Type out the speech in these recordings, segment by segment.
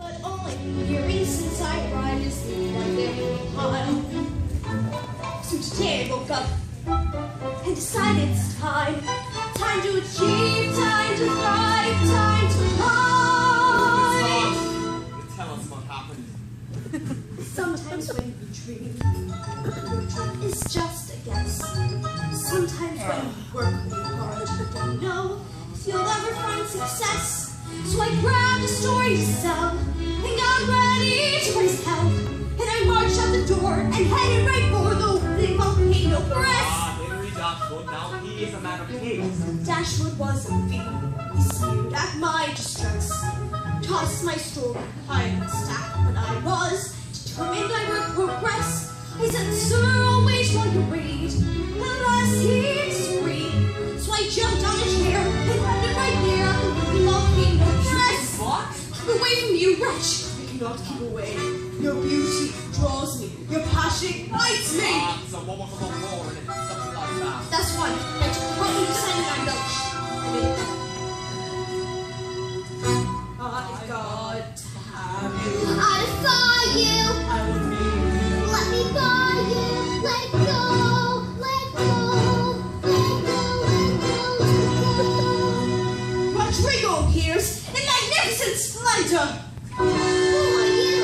But only years since I arrived to sleep like there for a while. So today I woke up and decided it's time. Time to achieve, time to thrive, time to fly. Tell us what happened. Sometimes when you dream, your dream is just a guess. Sometimes when you work really hard, you don't know if you'll ever find success. So I grabbed a story to sell and got ready to raise hell. And I marched out the door and headed right for the opening volcano press. Henry Dashwood, now he is a man of taste. Dashwood was a fiend. He sneered at my distress, tossed my story behind the stack, but I was determined I would progress. I said, sir, I'll wait while you read, unless he disagreed. So I jumped on a chair and landed right there at the living volcano press. What? Keep away from me, you wretch! I cannot keep away. Your beauty draws me. Your passion ignites me. So what was on the floor and it's something like that? That's one. I took partly decided I belched. I've got to have you. I'll buy you. I will need you. Let me buy you. Let go. Let go. Let go. Let go. Rodrigo appears in magnificent splendor. Who are you?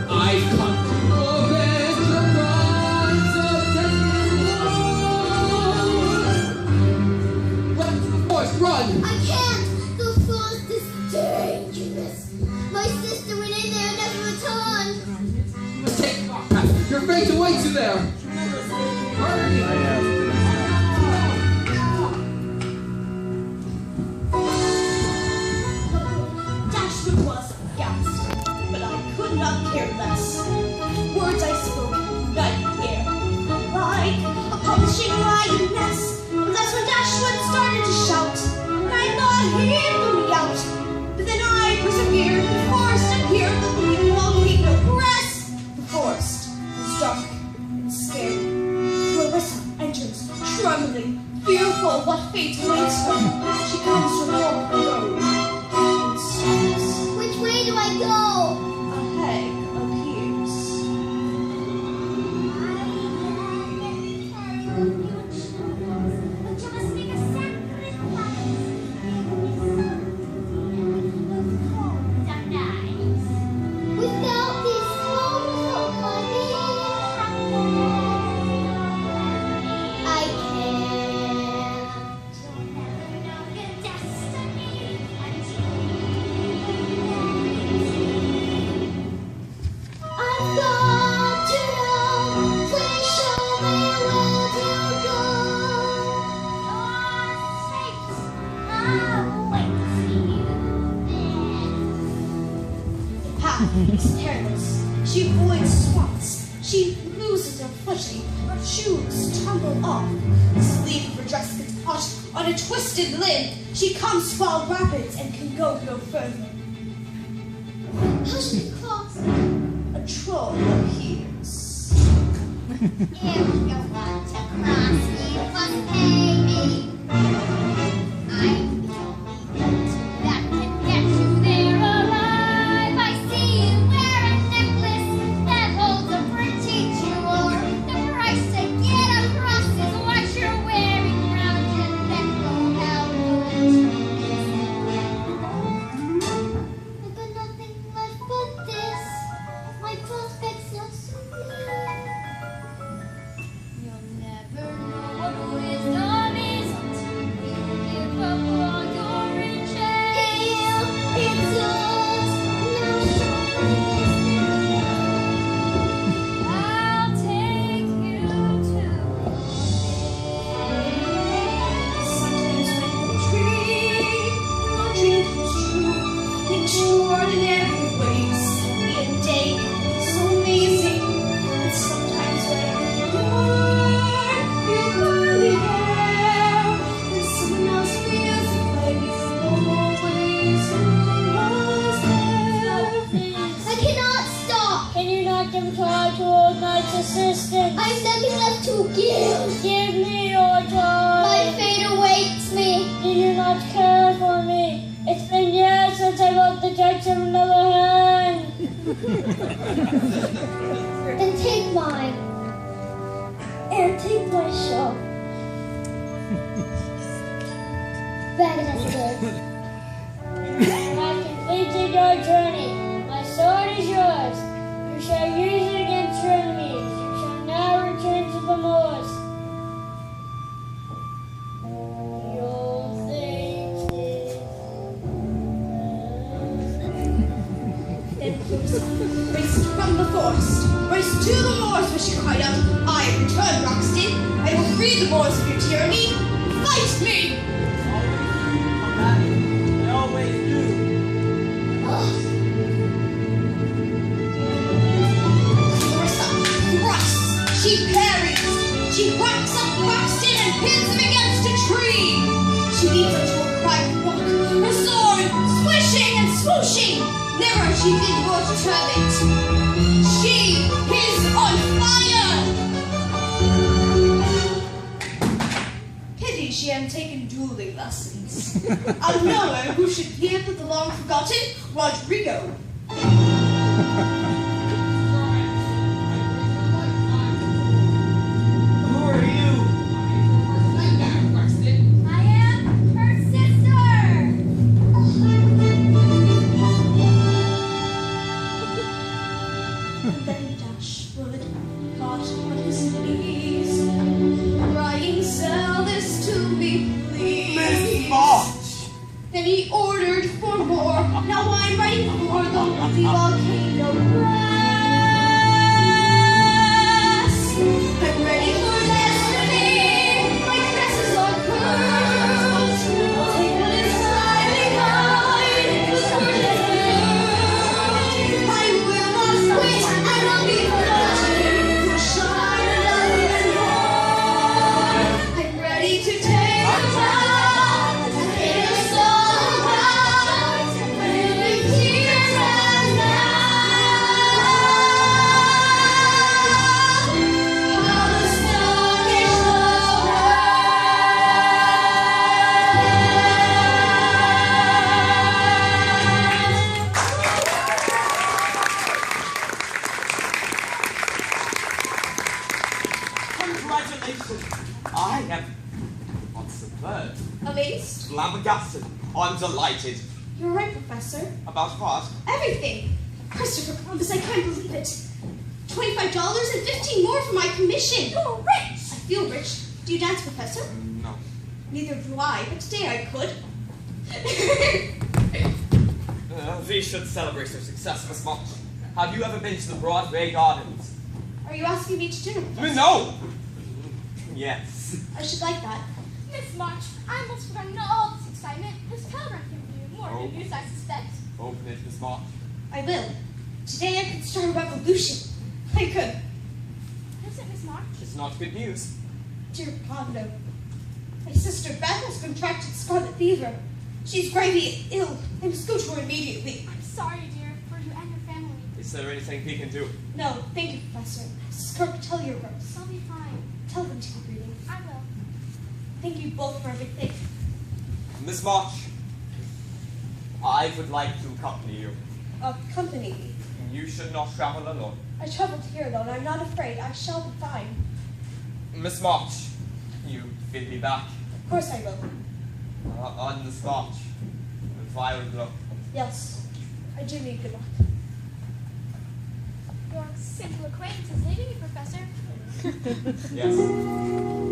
I've come to avenge the crimes of Run to the forest, run! I can't. The forest is dangerous. My sister went in there and never returned. You must take the path. Your fate awaits you there. Hurry! Dashwood was aghast, but I could not care less. Words I spoke, night and air, like a publishing lioness. And that's when Dashwood started to shout, and I thought he'd throw me out. But then I persevered, the forest appeared, the bleeding volcano press. The forest was dark and scary. Clarissa enters, trembling, fearful of what fate awaits her. She comes from the road. Which way do I go? A hag appears. Without this hope of my being, I can't. I've got to know. Please show me where to go. The path is perilous. She avoids swamps. She loses her footing. Her shoes tumble off. The sleeve of her dress gets caught on a twisted limb. She comes to fall rapids and can go no further. How should we cross? A troll appears. If you want to cross me, you must pay me. I'm the only that can get you there alive. I see you wear a necklace that holds a pretty jewel. The price to get across is what you're wearing round your neck. Oh, how I've got nothing left but this. My prospects are so bleak. You'll never know what wisdom is until you give up. Then take mine. And take my shawl. Bag it as it is. You have completed your journey. My sword is yours. You shall use it against your enemies. You shall now return to the moors. You'll think Then Puss raced from the forest, raced to the moors where she cried out, I return, Roxton. I will free the moors of your tyranny. Fight me! They always do. Clarissa thrusts, she parries, she whacks up Roxton and pins him against a tree. She leads him to a quiet walk, her sword swishing and swooshing. Never she did more to turn it. She is on fire! Pity she hadn't taken dueling lessons. Out of nowhere, who should appear but the long forgotten Rodrigo? Who are you? I am her sister. And then Dashwood got on his knees, crying, sell this to me, please. Miss March! Then he ordered for more. Now I'm ready for the holy volcano press. I'm ready for destiny. My tresses are curls. I'll take what is sliding mine. The sword is curved. I will not quit. I will be forgotten. To shine another more. I'm ready to take the time. Congratulations! I am what's the word? Amazed? Flabbergasted. I'm delighted. You're right, Professor. About what? Everything. Christopher Columbus, I can't believe it. $25 and 15 more for my commission. You're rich. I feel rich. Do you dance, Professor? No. Neither do I, but today I could. We should celebrate your success, Miss March. Have you ever been to the Broadway Gardens? Are you asking me to dinner, Professor? No! Yes. I should like that. Miss March, I almost forgotten all this excitement. This telegram can do more Oh. good news, I suspect. Open it, Miss March. I will. Today I could start a revolution. I could. What is it, Miss March? It's not good news. Dear God, no. My sister Beth has contracted scarlet fever. She's gravely ill. I must go to her immediately. I'm sorry, dear, for you and your family. Is there anything we can do? No, thank you, Professor. Skirk, tell your girls. I'll be fine. Tell them to keep reading. I will. Thank you both for everything. Miss March, I would like to accompany you. Accompany me. You should not travel alone. I traveled here alone. I'm not afraid. I shall be fine. Miss March, you will be back Of course I will. on the spot. The fire glow. Yes. I do need good luck. Your simple acquaintance is leaving you, Professor. Yes.